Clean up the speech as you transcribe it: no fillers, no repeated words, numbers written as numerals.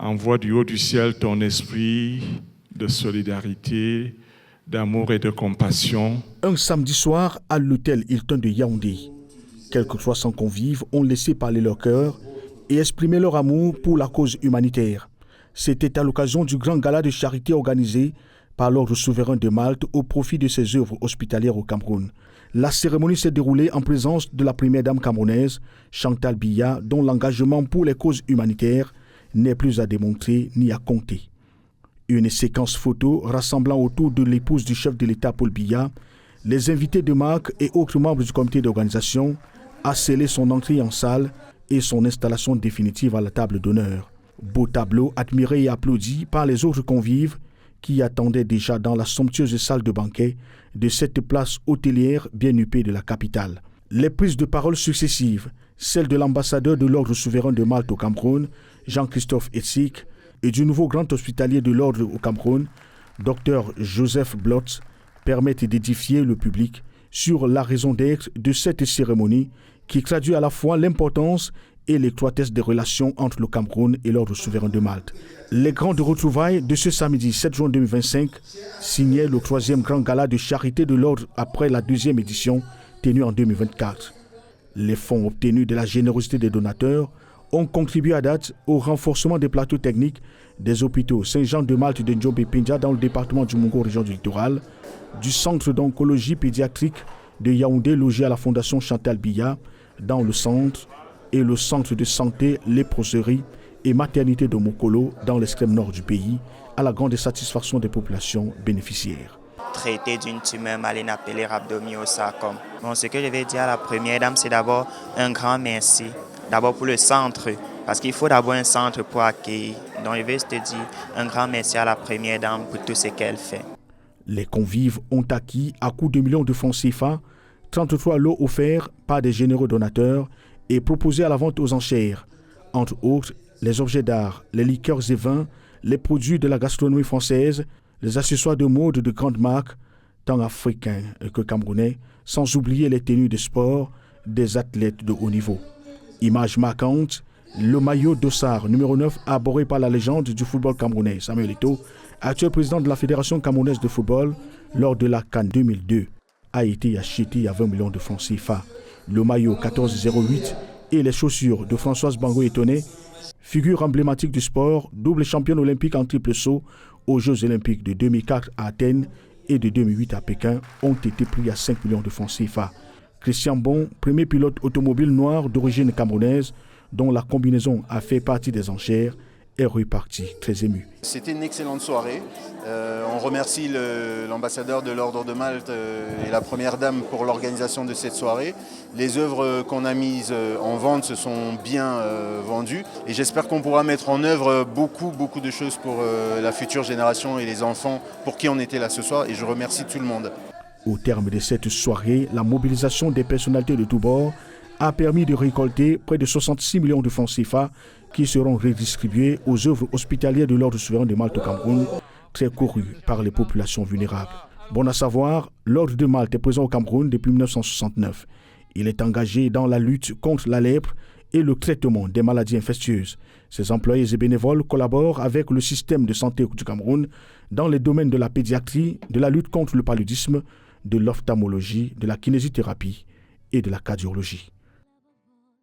envoie du haut du ciel ton esprit de solidarité, d'amour et de compassion. Un samedi soir à l'hôtel Hilton de Yaoundé, quelques 300 convives ont laissé parler leur cœur et exprimé leur amour pour la cause humanitaire. C'était à l'occasion du grand gala de charité organisé par l'Ordre souverain de Malte au profit de ses œuvres hospitalières au Cameroun. La cérémonie s'est déroulée en présence de la première dame camerounaise, Chantal Biya, dont l'engagement pour les causes humanitaires n'est plus à démontrer ni à compter. Une séquence photo rassemblant autour de l'épouse du chef de l'État Paul Biya, les invités de marque et autres membres du comité d'organisation a scellé son entrée en salle et son installation définitive à la table d'honneur. Beau tableau admiré et applaudi par les autres convives qui attendaient déjà dans la somptueuse salle de banquet de cette place hôtelière bien huppée de la capitale. Les prises de parole successives, celles de l'ambassadeur de l'Ordre souverain de Malte au Cameroun, Jean-Christophe Etsik, et du nouveau grand hospitalier de l'Ordre au Cameroun, Dr Joseph Blotz, permettent d'édifier le public sur la raison d'être de cette cérémonie qui traduit à la fois l'importance et l'étroitesse des relations entre le Cameroun et l'Ordre souverain de Malte. Les grandes retrouvailles de ce samedi 7 juin 2025 signaient le 3e grand gala de charité de l'Ordre après la 2e édition tenue en 2024. Les fonds obtenus de la générosité des donateurs ont contribué à date au renforcement des plateaux techniques des hôpitaux Saint-Jean de Malte de Ndjombe-Pindia dans le département du Mungo, région du littoral, du centre d'oncologie pédiatrique de Yaoundé logé à la fondation Chantal Biya dans le centre et le centre de santé, léproserie et maternité de Mokolo dans l'extrême nord du pays, à la grande satisfaction des populations bénéficiaires. Traité d'une tumeur maligne appelée rhabdomyosarcome. Bon, ce que je vais dire à la première dame, c'est d'abord un grand merci. D'abord pour le centre, parce qu'il faut d'abord un centre pour accueillir. Donc je vais te dire un grand merci à la première dame pour tout ce qu'elle fait. Les convives ont acquis à coût de millions de francs CFA 33 lots offerts par des généreux donateurs et proposés à la vente aux enchères. Entre autres, les objets d'art, les liqueurs et vins, les produits de la gastronomie française, les accessoires de mode de grandes marques, tant africains que camerounais, sans oublier les tenues de sport des athlètes de haut niveau. Image marquante, le maillot d'Ossard, numéro 9, arboré par la légende du football camerounais, Samuel Eto'o, actuel président de la Fédération camerounaise de football, lors de la CAN 2002, a été acheté à 20 millions de francs CFA. Le maillot 1408 et les chaussures de Françoise Bango-Etonné, figure emblématique du sport, double championne olympique en triple saut aux Jeux olympiques de 2004 à Athènes et de 2008 à Pékin, ont été pris à 5 millions de francs CFA. Christian Bon, premier pilote automobile noir d'origine camerounaise, dont la combinaison a fait partie des enchères, est reparti très ému. C'était une excellente soirée. On remercie l'ambassadeur de l'Ordre de Malte et la première dame pour l'organisation de cette soirée. Les œuvres qu'on a mises en vente se sont bien vendues et j'espère qu'on pourra mettre en œuvre beaucoup de choses pour la future génération et les enfants pour qui on était là ce soir, et je remercie tout le monde. Au terme de cette soirée, la mobilisation des personnalités de tous bords a permis de récolter près de 66 millions de francs CFA qui seront redistribués aux œuvres hospitalières de l'Ordre souverain de Malte au Cameroun, très couru par les populations vulnérables. Bon à savoir, l'Ordre de Malte est présent au Cameroun depuis 1969. Il est engagé dans la lutte contre la lèpre et le traitement des maladies infectieuses. Ses employés et bénévoles collaborent avec le système de santé du Cameroun dans les domaines de la pédiatrie, de la lutte contre le paludisme, de l'ophtalmologie, de la kinésithérapie et de la cardiologie.